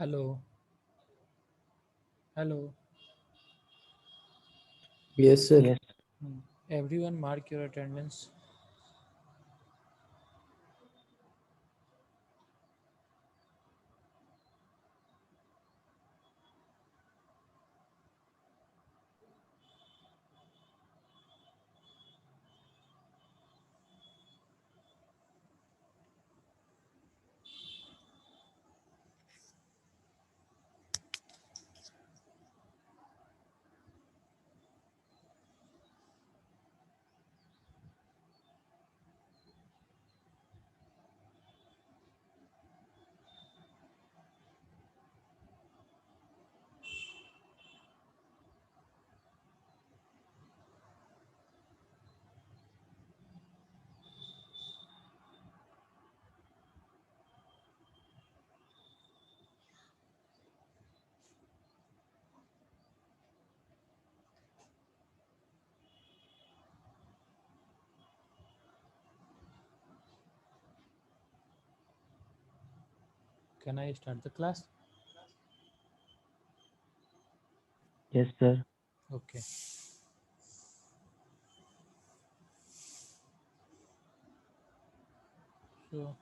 Hello, hello. Yes, sir. Yes, Everyone, mark your attendance. Can I start the class? yes, sir. Okay. So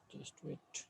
just wait.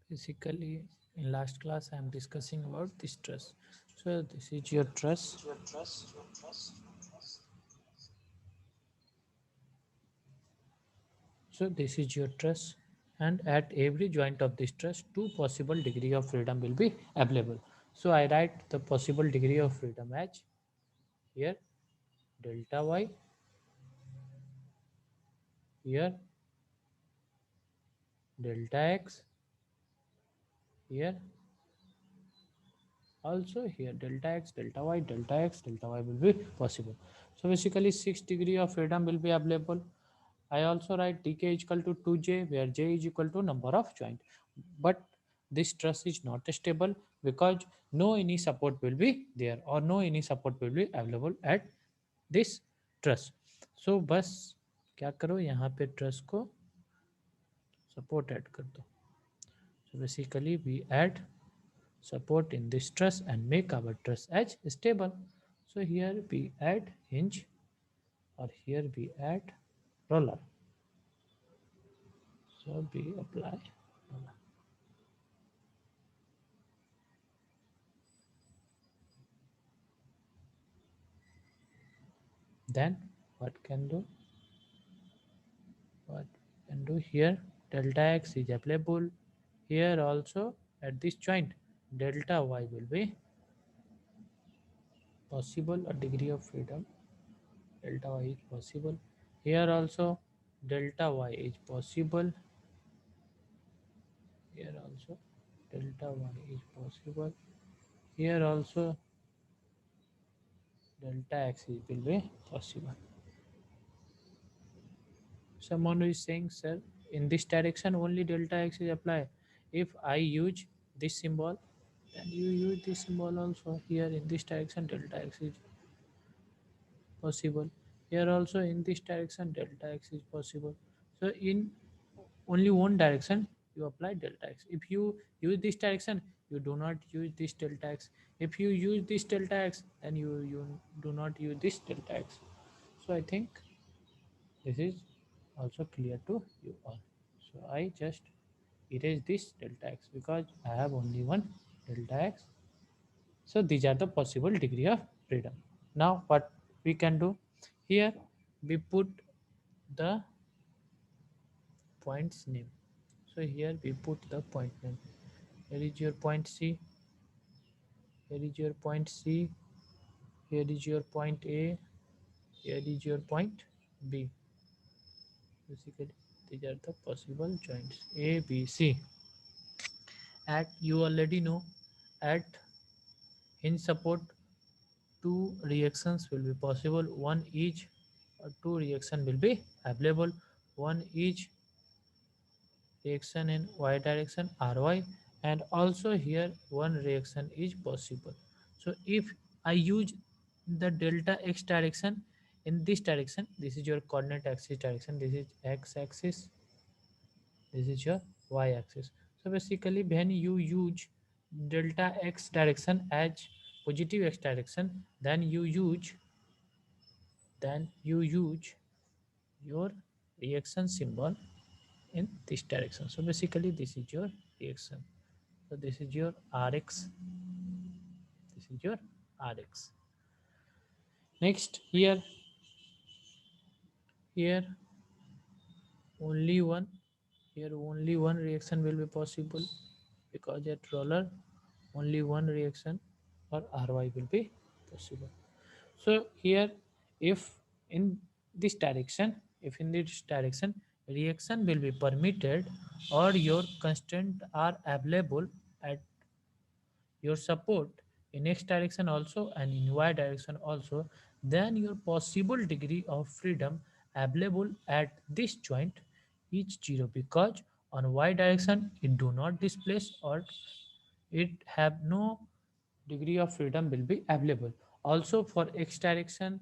Basically, in last class, I am discussing about this trust. So this is your trust. So this is your trust, and at every joint of this trust, two possible degree of freedom will be available. So I write the possible degree of freedom as here delta y, here delta x, here also here delta x, delta y, delta x, delta y will be possible. So basically 6 degree of freedom will be available. I also write dk is equal to 2j where j is equal to number of joint. But this truss is not stable because no any support will be there or no any support will be available at this truss. So बस क्या करो यहाँ पे truss को support add कर दो. So basically we add support in this truss and make our truss edge stable. So here we add hinge or here we add roller. So we apply roller. Then what can do? What can do here? Delta x is available. Here also at this joint delta y will be possible a degree of freedom. Delta y is possible. Here also delta y is possible. Here also delta y is possible. Here also delta x will be possible. Someone is saying, sir, in this direction only delta x is apply. If I use this symbol, then you use this symbol also. Here in this direction, delta x is possible. Here also in this direction, delta x is possible. So in only one direction, you apply delta x. If you use this direction, you do not use this delta x. If you use this delta x, then you do not use this delta x. So I think this is also clear to you all. So I just erase this delta x because I have only one delta x. So these are the possible degree of freedom. Now what we can do here, we put the point's name. So here we put the point name. Here is your point C. Here is your point C. Here is your point A. Here is your point B. Basically, these are the possible joints A, B, C. At you already know, at hinge support, two reactions will be possible. One each, or two reaction will be available. One each reaction in y direction Ry, and also here one reaction is possible. So if I use the delta x direction in this direction, this is your coordinate axis direction, this is x axis, this is your y axis. So basically when you use delta x direction as positive x direction, then you use your reaction symbol in this direction. So basically this is your reaction. So this is your Rx. This is your Rx. Next here only one here only one reaction will be possible because at roller only one reaction or Ry will be possible. So here if in this direction, if in this direction reaction will be permitted or your constant are available at your support in x direction also and in y direction also, then your possible degree of freedom available at this joint is 0 because on y direction it do not displace or it have no degree of freedom will be available. Also for x direction,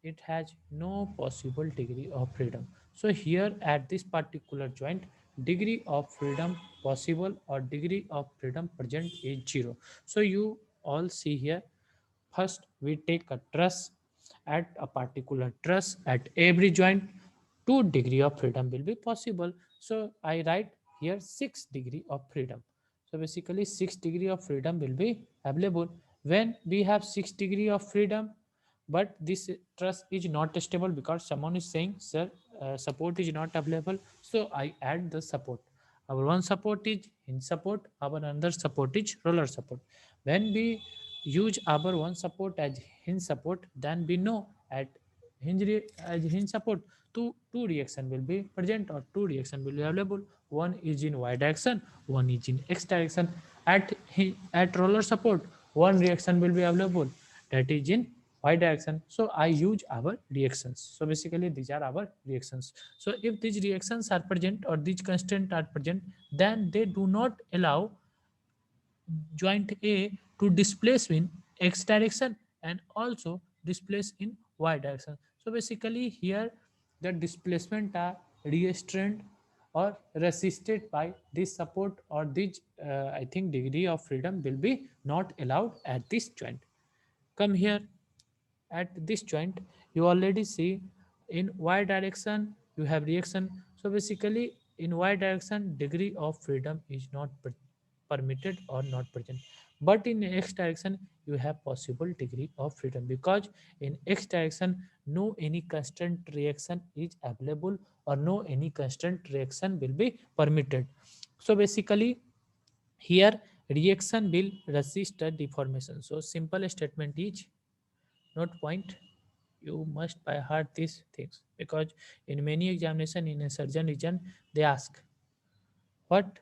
it has no possible degree of freedom. So here at this particular joint, degree of freedom possible or degree of freedom present is 0. So you all see here, first we take a truss. At a particular truss at every joint, 2 degree of freedom will be possible. So I write here 6 degree of freedom. So basically 6 degree of freedom will be available. When we have 6 degree of freedom, but this trust is not stable because someone is saying, sir, support is not available. So I add the support. Our one support is hinge support, our another support is roller support. When we use our one support as hinge support, then we know at as hinge support, two reaction will be present or two reaction will be available. One is in y direction, one is in x direction. At roller support, one reaction will be available, that is in y direction. So I use our reactions. So basically these are our reactions. So if these reactions are present or these constants are present, then they do not allow joint A to displace in x direction and also displace in y direction. So basically here the displacement are restrained or resisted by this support or this I think degree of freedom will be not allowed at this joint. Come here, at this joint you already see in y direction you have reaction. So basically in y direction degree of freedom is not permitted or not present, but in x direction you have possible degree of freedom because in x direction no any constant reaction is available or no any constant reaction will be permitted. So basically here reaction will resist the deformation. So simple statement is not point. You must by heart these things because in many examination in a surgeon region they ask what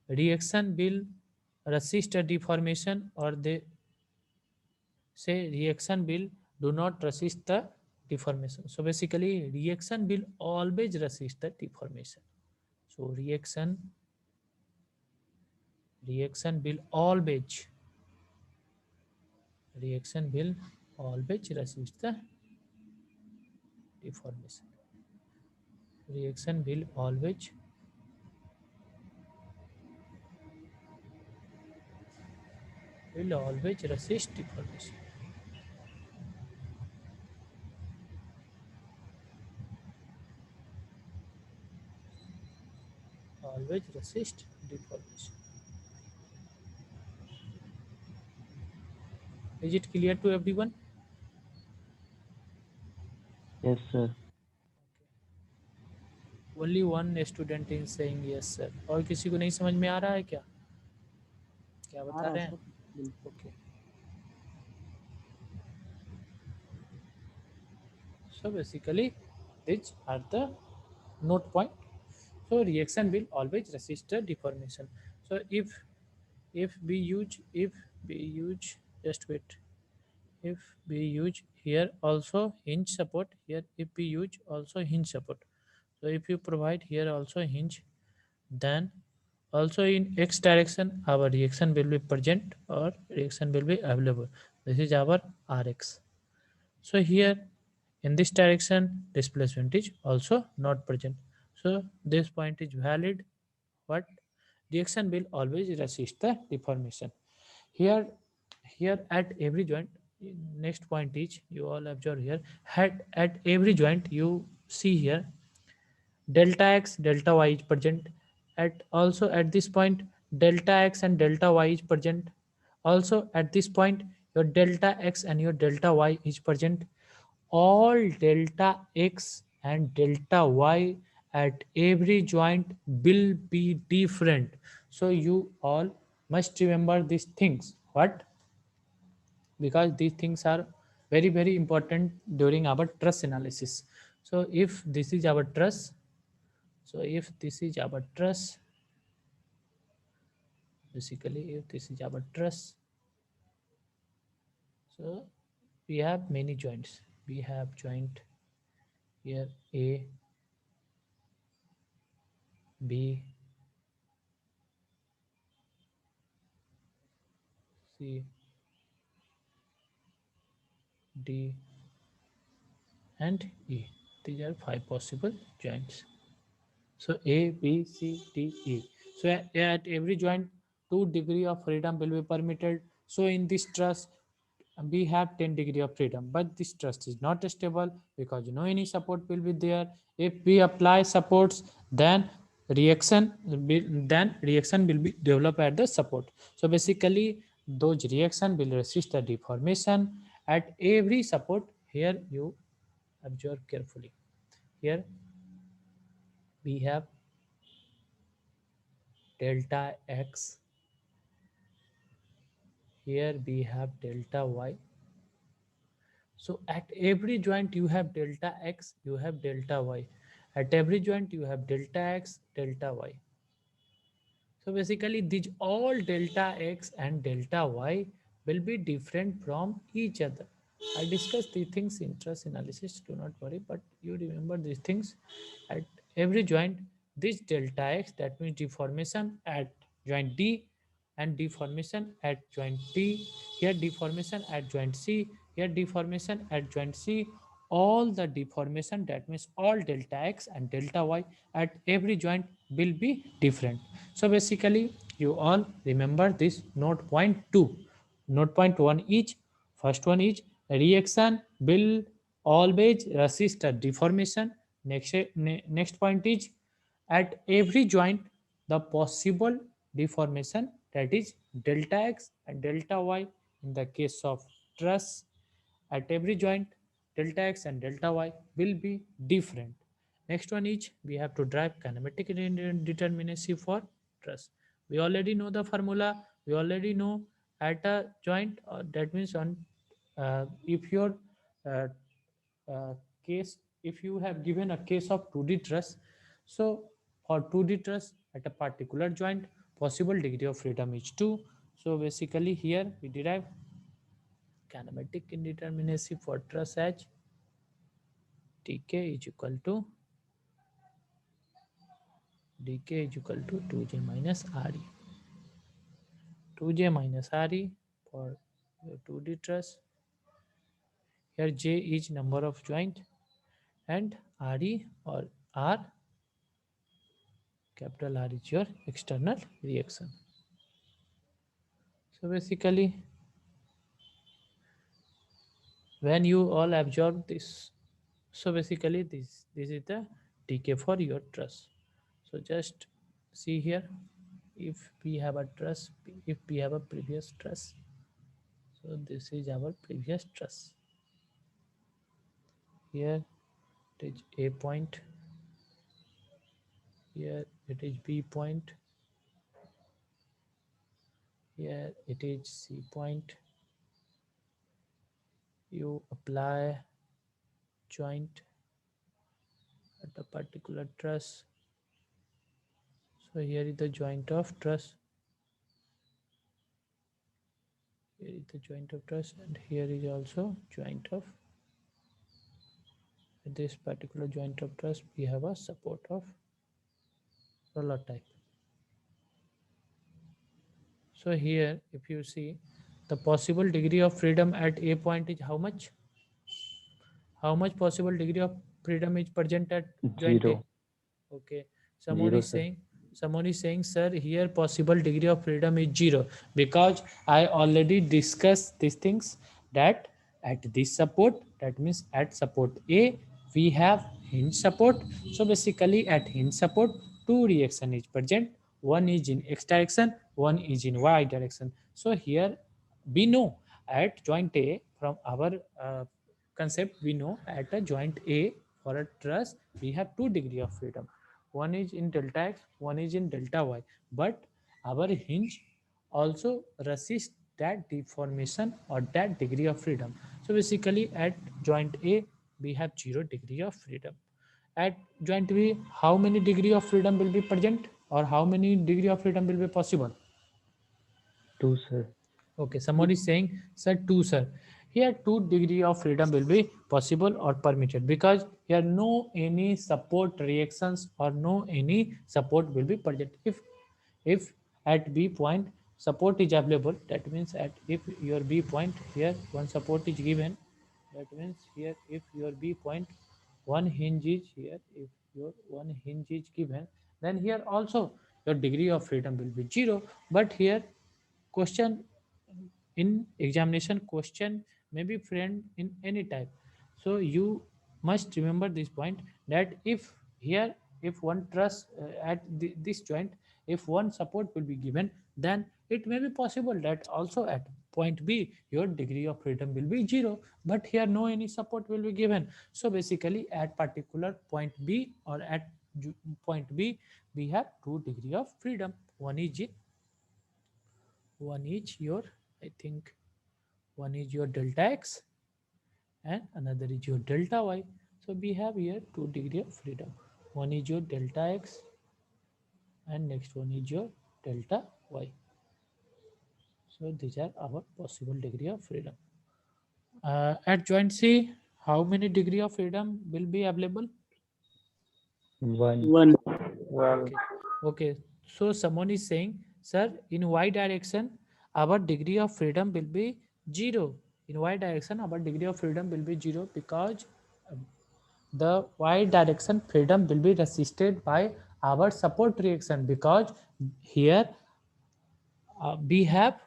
reaction will resist a deformation or the say reaction will do not resist the deformation. So basically reaction will always resist the deformation. So reaction will always resist the deformation. Reaction will always resist deformation. Always resist deformation. Is it clear to everyone? Yes, sir. Only one student is saying yes sir. और किसी को नहीं समझ में आ रहा है क्या? क्या आ बता रहा है रहे हैं? सर, बिल्कुल। Okay. So basically, these are the note point. So reaction will always resist the deformation. So if we use just wait, if we use here also hinge support, here if we use also hinge support. So if you provide here also hinge, then also in x direction our reaction will be present or reaction will be available. This is our Rx. So here in this direction displacement is also not present. So this point is valid, but reaction will always resist the deformation. Here here at every joint, next point is you all observe here, at every joint you see here delta x delta y is present, at also at this point delta x and delta y is present, also at this point your delta x and your delta y is present. All delta x and delta y at every joint will be different. So you all must remember these things. What? Because these things are very very important during our truss analysis. So if this is our truss, so if this is our truss, basically if this is our truss, so we have many joints. We have joint here A, B, C, D, and E. These are five possible joints. So A, B, C, D, E. So at every joint, 2 degree of freedom will be permitted. So in this truss, we have 10 degree of freedom, but this truss is not stable because any support will be there. If we apply supports, then reaction will be developed at the support. So basically, those reaction will resist the deformation at every support. Here you observe carefully. Here we have delta x, here we have delta y. So at every joint you have delta x, you have delta y. At every joint you have delta x, delta y. So basically these all delta x and delta y will be different from each other. I discussed these things in truss analysis, do not worry, but you remember these things. At every joint, this delta x, that means deformation at joint D and deformation at joint T, here deformation at joint C, here deformation at joint C, all the deformation, that means all delta x and delta y at every joint will be different. So basically you all remember this note point 2. Note point 1 is, first one is reaction will always resist a deformation. Next point is at every joint the possible deformation, that is delta x and delta y in the case of truss. At every joint delta x and delta y will be different. Next one is we have to drive kinematic determinacy for truss. We already know the formula. We already know at a joint, that means on if your uh, uh, case, if you have given a case of 2D truss, so for 2D truss at a particular joint, possible degree of freedom is 2. So basically here we derive Kinematic indeterminacy for truss H, Tk is equal to dk is equal to 2j minus re. 2j minus re for your 2D truss. Here j is number of joint and re or r, capital R is your external reaction. So basically, when you all absorb this, so basically this is the dk for your truss. So just see here, if we have a truss, if we have a previous truss, so this is our previous truss. Here it is a point, here it is b point, here it is c point. You apply joint at a particular truss. So here is the joint of truss, here is the joint of truss, and here is also joint of this particular joint of truss. We have a support of roller type. So here if you see, the possible degree of freedom at a point is how much? How much possible degree of freedom is present at joint A? Zero. Okay. Someone Zero, is sir. saying, sir, here possible degree of freedom is 0, because I already discussed these things, that at this support, that means at support A, we have hinge support. So basically at hinge support, two reaction is present. One is in x direction, one is in y direction. So here we know at joint A, from our concept, we know at a joint A for a truss we have two degree of freedom. One is in delta x, one is in delta y. But our hinge also resists that deformation or that degree of freedom. So basically at joint A we have 0 degree of freedom. At joint B, how many degree of freedom will be present, or how many degree of freedom will be possible? Two, sir. Okay, somebody is saying, sir, 2, sir. Here 2 degree of freedom will be possible or permitted, because here no any support reactions or no any support will be present. If at B point support is available, that means at if your B point here one support is given, that means here if your B point one hinge is here, if your one hinge is given, then here also your degree of freedom will be 0. But here question, in examination question may be framed in any type. So you must remember this point, that if here, if one truss at this joint, if one support will be given, then it may be possible that also at point B your degree of freedom will be 0, but here no any support will be given. So basically at particular point B or at point B we have 2 degree of freedom. One is your, I think, one is your delta x and another is your delta y. So we have here 2 degree of freedom. One is your delta x and next one is your delta y. So these are our possible degree of freedom. At joint C, how many degree of freedom will be available? One. One. Okay. Okay. So someone is saying, sir, in y direction, our degree of freedom will be 0. In y direction, our degree of freedom will be 0, because the y direction freedom will be resisted by our support reaction, because here we have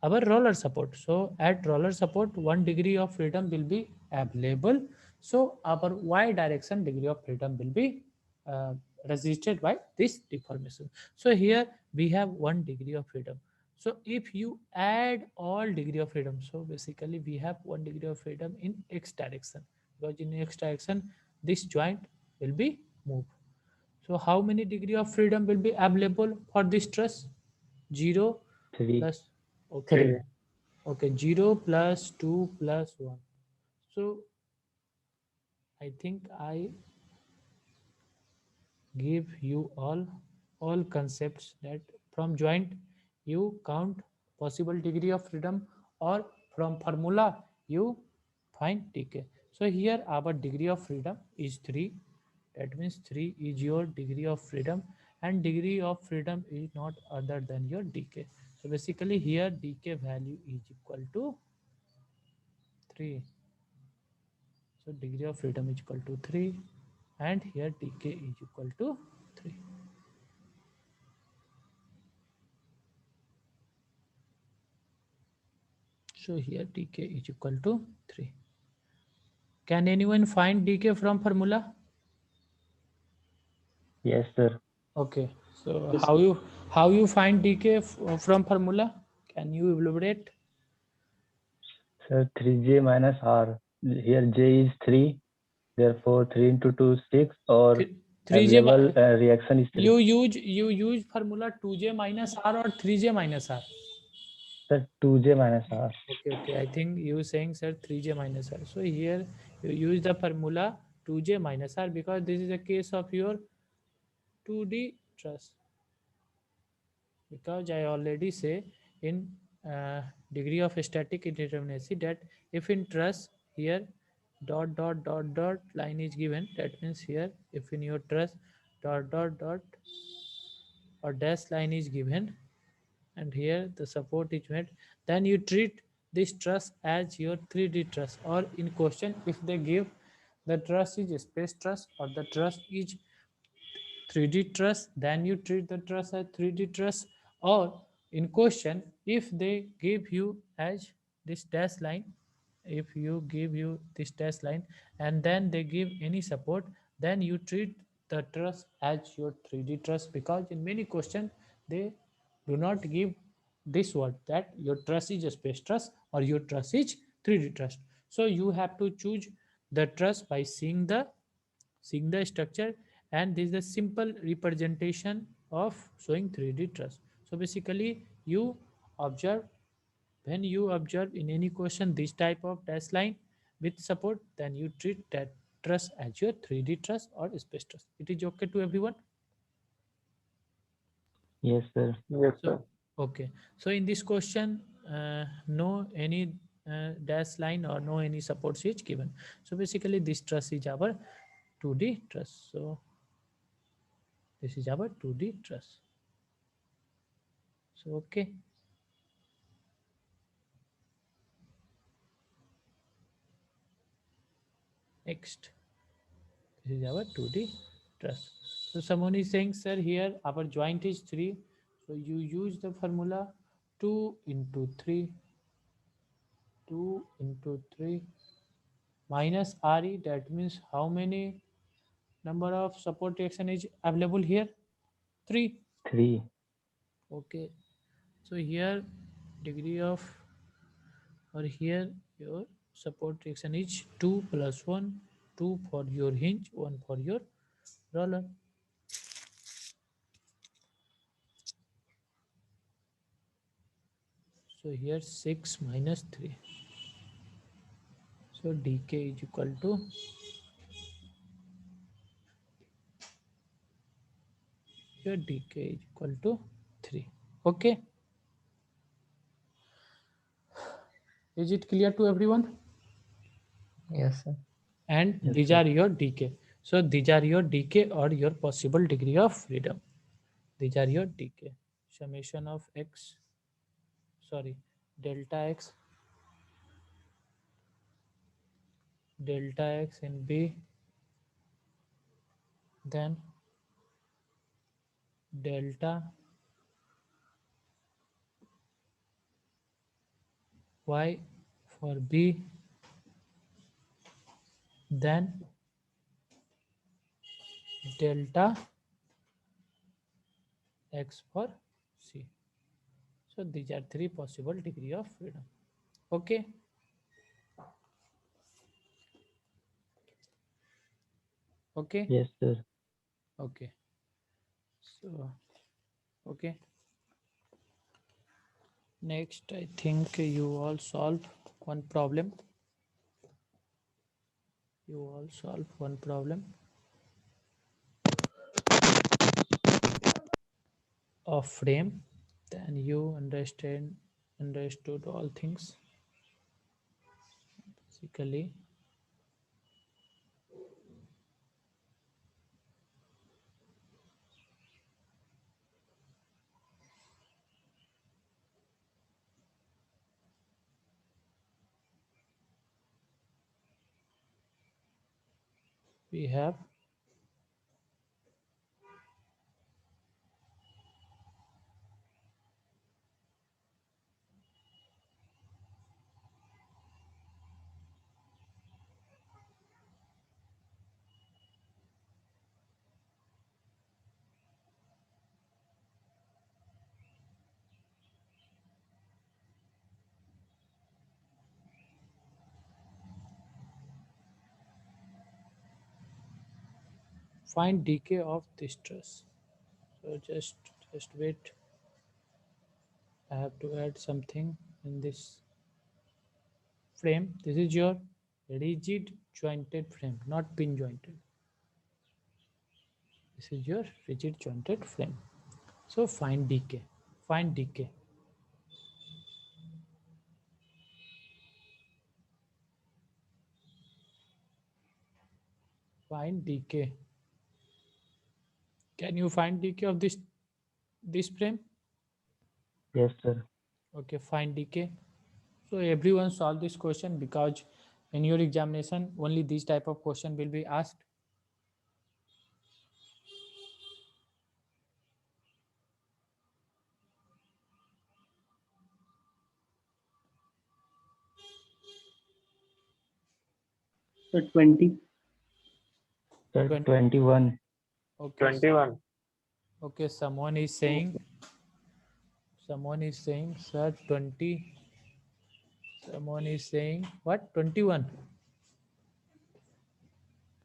our roller support. So at roller support 1 degree of freedom will be available. So our y direction degree of freedom will be uh, resisted by this deformation. So here we have 1 degree of freedom. So if you add all degree of freedom, so basically we have 1 degree of freedom in x direction, because in x direction this joint will be moved. So how many degree of freedom will be available for this truss? 0 Three. plus, okay, okay, 0 plus 2 plus 1. So I think I give you all concepts, that from joint you count possible degree of freedom, or From formula, you find dk. So here our degree of freedom is 3. That means 3 is your degree of freedom, and degree of freedom is not other than your dk. So basically here dk value is equal to 3. So degree of freedom is equal to 3, and here dk is equal to 3. So here dk is equal to 3. Can anyone find dk from formula? Yes, sir. Okay. So Yes, how you find dk from formula? Can you elaborate? Sir, 3j minus r. Here j is 3. Therefore, 3 into 2 is 6. Or 3j available reaction is 3. you use formula 2j minus r or 3j minus r. Sir, 2j minus r. Okay. I think you saying sir 3j minus r. So here you use the formula 2j minus r because this is a case of your 2D truss. Because I already say in degree of static indeterminacy that if in truss here dot line is given, that means here if in your truss dot or dash line is given, and here the support is made, then you treat this truss as your 3D truss. Or in question if they give the truss is a space truss or the truss is 3D truss, then you treat the truss as 3D truss. Or in question, if they give you as this dash line, if you give you this dash line and then they give any support, then you treat the truss as your 3D truss, because in many questions they do not give this word that your truss is a space truss or your truss is 3D truss. So you have to choose the truss by seeing the structure, and this is a simple representation of showing 3D truss. So basically you observe, when you observe in any question this type of dash line with support, then you treat that truss as your 3D truss or space truss. It is okay to everyone? Yes, sir. yes, So sir. okay, so in this question no any dash line or no any support switch given. So basically this truss is our 2D truss. So this is our 2D truss. So okay, next, this is our 2D truss. So someone is saying, sir, here our joint is 3. So you use the formula 2 into 3, 2 into 3 minus RE. That means how many number of support reaction is available here? 3. 3. Okay. So here degree of, or here your support reaction is 2 plus 1, 2 for your hinge, 1 for your roller. So here 6 minus 3. So dk is equal to, here dk is equal to 3. Okay. Is it clear to everyone? Yes, sir. And Yes, these sir. are your dk. So these are your dk or your possible degree of freedom. These are your dk. Summation of x, sorry, delta x, delta x in B, then delta y for B, then delta x for C. So these are three possible degree of freedom. Okay. Okay. Yes, sir. Okay. So okay. Next, I think you all solve one problem. You all solve one problem of frame. Then you understood all things. Basically, we have find decay of distress. So just wait. I have to add something in this frame. This is your rigid jointed frame, not pin jointed. This is your rigid jointed frame. So find decay. Find decay. Find decay. Can you find decay of this frame? Yes, sir. Okay, find decay. So everyone solve this question because in your examination only this type of question will be asked. So 20. Sir, 20. 21. Okay. 21. Okay, someone is saying sir 20. Someone is saying what 21.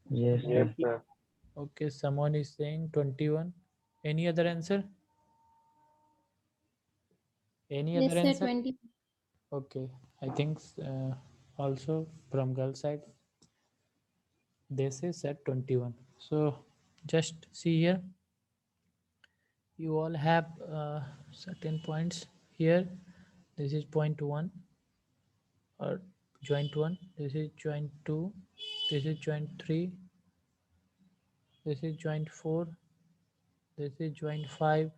Yes, Yes, sir. sir. Okay, someone is saying 21. Any other answer? Any Yes, other sir, answer? 20. Okay, I think also from girl side they say set 21. So just see here, you all have certain points here. This is point 1 or joint 1. This is joint 2. This is joint 3. This is joint 4. This is joint 5.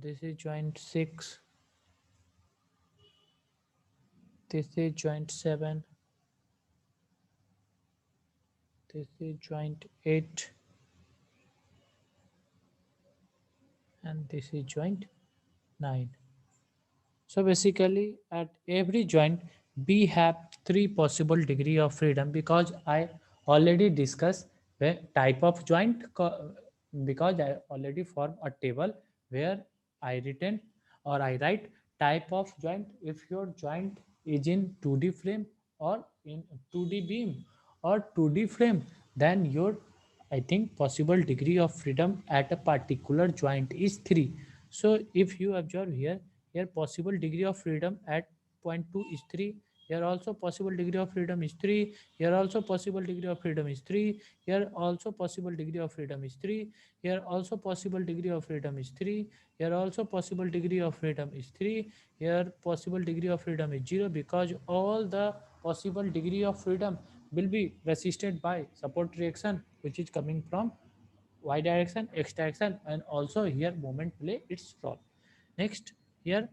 This is joint 6. This is joint 7. This is joint 8. And this is joint 9. So basically at every joint we have three possible degree of freedom because I already discussed the type of joint because I already formed a table where I written or I write type of joint if your joint is in 2D frame or in 2D beam or 2D frame, then your I think possible degree of freedom at a particular joint is 3. So if you observe here, here possible degree of freedom at point 2 is 3. Here also possible degree of freedom is 3. Here also possible degree of freedom is 3. Here also possible degree of freedom is 3. Here also possible degree of freedom is 3. Here also possible degree of freedom is 3. Here possible degree of freedom is 0 because all the possible degree of freedom will be resisted by support reaction which is coming from y direction, x direction, and also here moment play its role. Next, here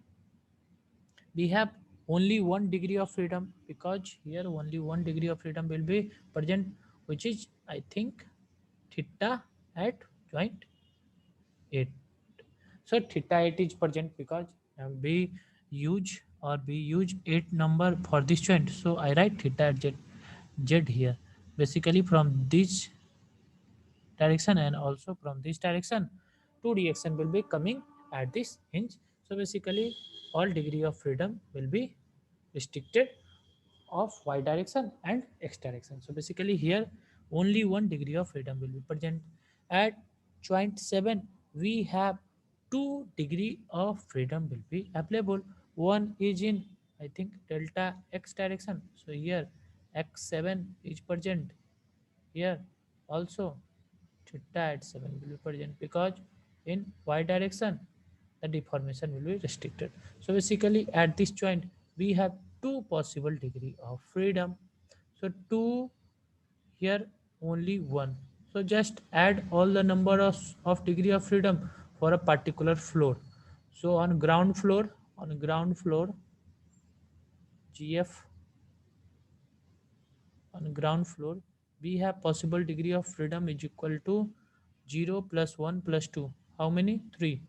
we have only 1 degree of freedom because here only 1 degree of freedom will be present, which is I think theta at joint 8. So theta 8 is present because we use 8 number for this joint. So I write theta at z here. Basically from this direction and also from this direction, two reaction will be coming at this hinge. So basically all degree of freedom will be restricted of y direction and x direction. So basically here only 1 degree of freedom will be present. At joint 7 we have 2 degree of freedom will be available. One is in I think delta x direction. So here x7 is present. Here also theta at 7 will be present because in y direction the deformation will be restricted. So basically at this joint we have 2 possible degree of freedom. So 2 here, only 1. So just add all the number of degree of freedom for a particular floor. So on ground floor GF, on ground floor we have possible degree of freedom is equal to 0 plus 1 plus 2. How many? 3.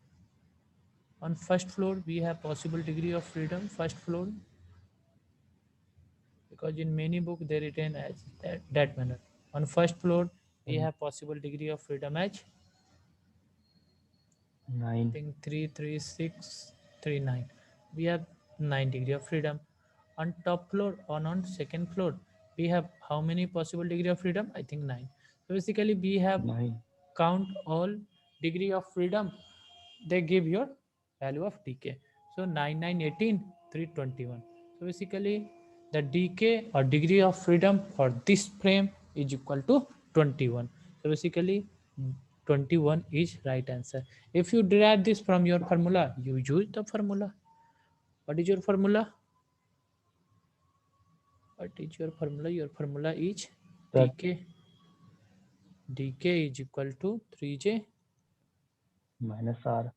On first floor we have possible degree of freedom, first floor, because in many book they written as that manner. On first floor we have possible degree of freedom as I 9. think 3, 3, 6, 3, 9. We have 9 degree of freedom. On top floor or on second floor, we have how many possible degree of freedom? I think 9. So basically, we have 9. count all degree of freedom. They give your value of decay. So 9, 9, 18, 321. So basically, the decay or degree of freedom for this frame is equal to 21. So basically, 21 is right answer. If you derive this from your formula, you use the formula. What is your formula? What is your formula? Your formula is That dk. dk is equal to 3j minus R.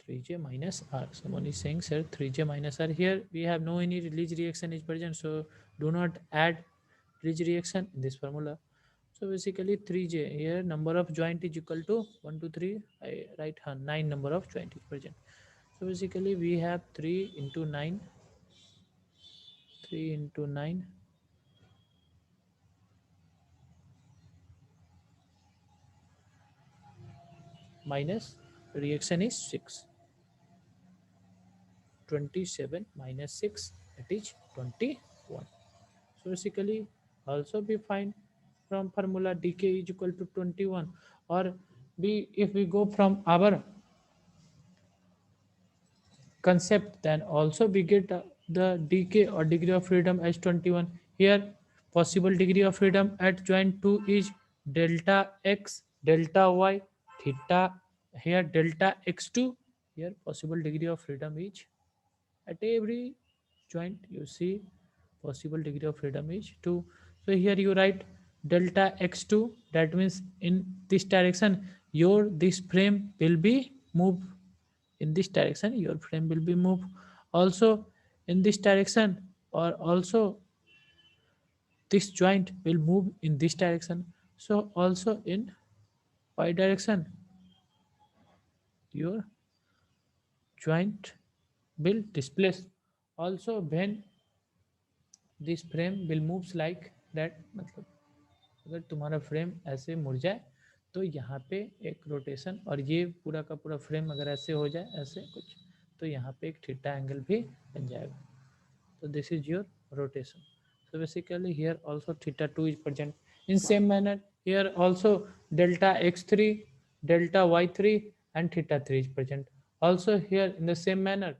3j minus r. Someone is saying, sir, 3j minus r. Here we have no any release reaction is present, so do not add release reaction in this formula. So basically 3j here, number of joint is equal to 1, 2, 3. I write 9 number of joint is present. So basically we have 3 into 9, 3 into 9 minus reaction is 6. 27 minus 6, that is 21. So basically also we find from formula dk is equal to 21, or if we go from our concept, then also we get the decay or degree of freedom as 21. Here possible degree of freedom at joint 2 is delta x, delta y, theta. Here delta x2. Here possible degree of freedom is at every joint, you see possible degree of freedom is 2. So here you write delta x2, that means in this direction your this frame will be moved. In this direction your frame will be moved. Also in this direction, or also this joint will move in this direction. So also in y direction your joint will displace. Also when this frame will moves like that, मतलब अगर तुम्हारा frame ऐसे मुड़ जाए तो यहाँ पे एक रोटेशन, और ये पूरा का पूरा फ्रेम अगर ऐसे हो जाए ऐसे कुछ, तो यहाँ पे एक थीटा एंगल भी बन जाएगा. तो this is your rotation. So basically here also theta 2 is present. In same manner here also delta x3, delta y3 and theta 3 is present. Also here in the same manner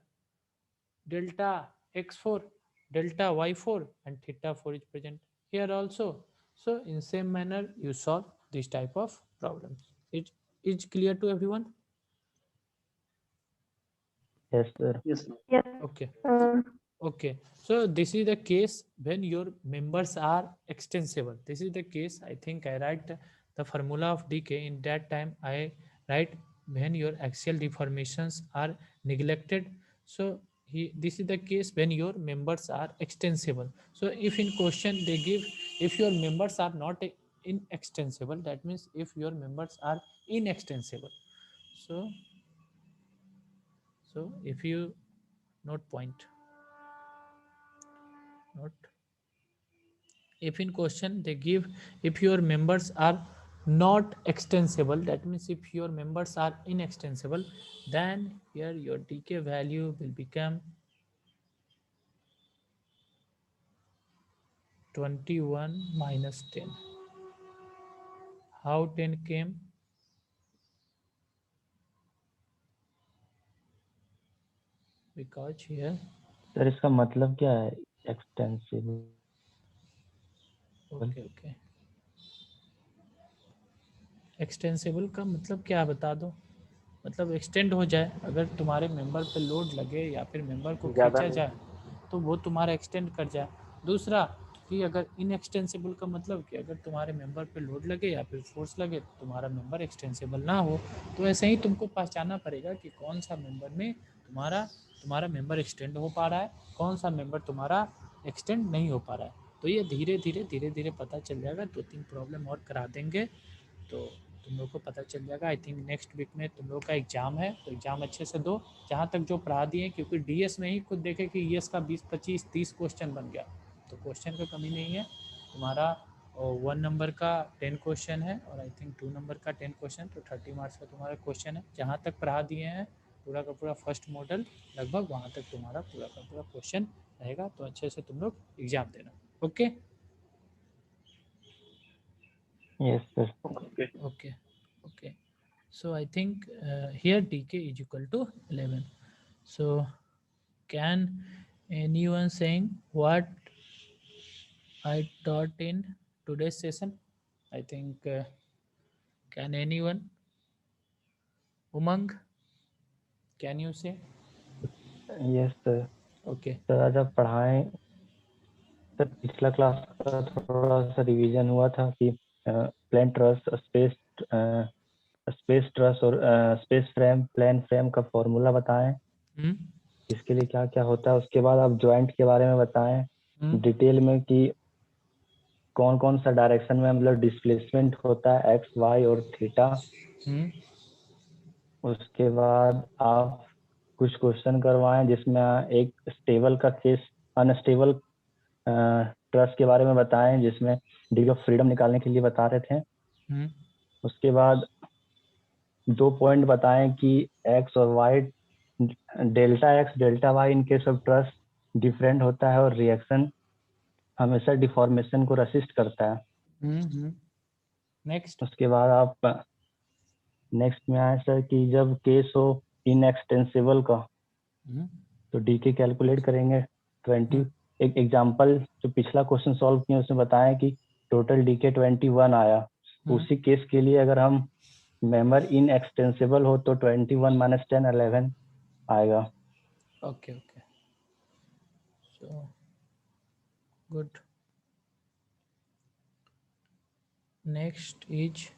delta x4, delta y4 and theta 4 is present here also. So in same manner you solve this type of problems. It is clear to everyone? Yes, sir. Yes, sir. Yes, Okay. sir. Okay, so this is the case when your members are extensible. This is the case, I think I write the formula of decay. In that time I write when your axial deformations are neglected. So this is the case when your members are extensible. So if in question they give, if your members are not inextensible, that means if your members are inextensible. So if you note point, note, if in question they give if your members are not extensible, that means if your members are inextensible, then here your decay value will become 21 minus 10. How 10 came? Because here, sir इसका मतलब क्या है extensive? okay, extensible का मतलब क्या बता दो. मतलब एक्सटेंड हो जाए, अगर तुम्हारे मेंबर पे लोड लगे या फिर मेंबर को खींचा जाए तो वो तुम्हारा एक्सटेंड कर जाए। दूसरा कि अगर इनएक्सटेंसिबल का मतलब कि अगर तुम्हारे मेंबर पे लोड लगे या फिर फोर्स लगे तो तुम्हारा मेंबर एक्सटेंसिबल ना हो। तो ऐसे ही तुमको पहचानना पड़ेगा कि कौन सा मेंबर में तुम्हारा मेंबर एक्सटेंड हो पा रहा है, कौन सा मेंबर तुम्हारा एक्सटेंड नहीं हो पा रहा है। तो ये धीरे धीरे पता चल जाएगा। 2-3 प्रॉब्लम और करा देंगे तो तुम लोग को पता चल जाएगा। आई थिंक नेक्स्ट वीक में तुम लोग का एग्जाम है, तो एग्जाम अच्छे से दो। जहाँ तक जो पढ़ा दिए, क्योंकि डीएस में ही खुद देखे कि ईएस का 20-25-30 क्वेश्चन बन गया, तो क्वेश्चन का कमी नहीं है। तुम्हारा 1 नंबर का 10 क्वेश्चन है और आई थिंक 2 नंबर का 10 क्वेश्चन, तो 30 मार्क्स का तुम्हारा क्वेश्चन है। जहाँ तक पढ़ा दिए हैं पूरा का पूरा फर्स्ट मॉडल लगभग, वहाँ तक तुम्हारा पूरा का पूरा क्वेश्चन रहेगा। तो अच्छे से तुम लोग एग्जाम देना। Okay Yes, sir. Okay. okay okay. So I think here dk is equal to 11. So can anyone saying what I taught in today's session? I think can anyone? Umang, can you say? Yes, sir. Okay. Sir आज आप पढ़ाएं। Sir पिछला class का थोड़ा सा revision हुआ था कि plane truss, space truss और स्पेस फ्रेम, प्लेन फ्रेम का फॉर्मूला बताएं, हम्म इसके लिए क्या क्या होता है। उसके बाद आप जॉइंट के बारे में बताएं डिटेल में कि कौन कौन सा डायरेक्शन में मतलब डिस्प्लेसमेंट होता है, एक्स, वाई और थीटा। हम्म उसके बाद आप कुछ क्वेश्चन करवाएं जिसमें एक स्टेबल का केस, अनस्टेबल ट्रस्ट के बारे में बताएं जिसमें डिग्री ऑफ फ्रीडम निकालने के लिए बता रहे थे। हम्म उसके बाद 2 पॉइंट बताएं कि एक्स और Y, delta X delta Y in case of trust different होता है और रिएक्शन हमेशा डिफॉर्मेशन को रेसिस्ट करता है। नेक्स्ट। उसके बाद आप नेक्स्ट में आए सर कि जब केस हो इनएक्सटेंसिबल का तो डीके कैलकुलेट करेंगे 20। एक एग्जांपल जो पिछला क्वेश्चन सॉल्व किया उसमें बताया कि टोटल डीके 21 आया। उसी केस के लिए अगर हम मेंबर इनएक्सटेंसिबल हो तो 21 माइनस 10 11 आएगा। Okay, okay. So good. Next is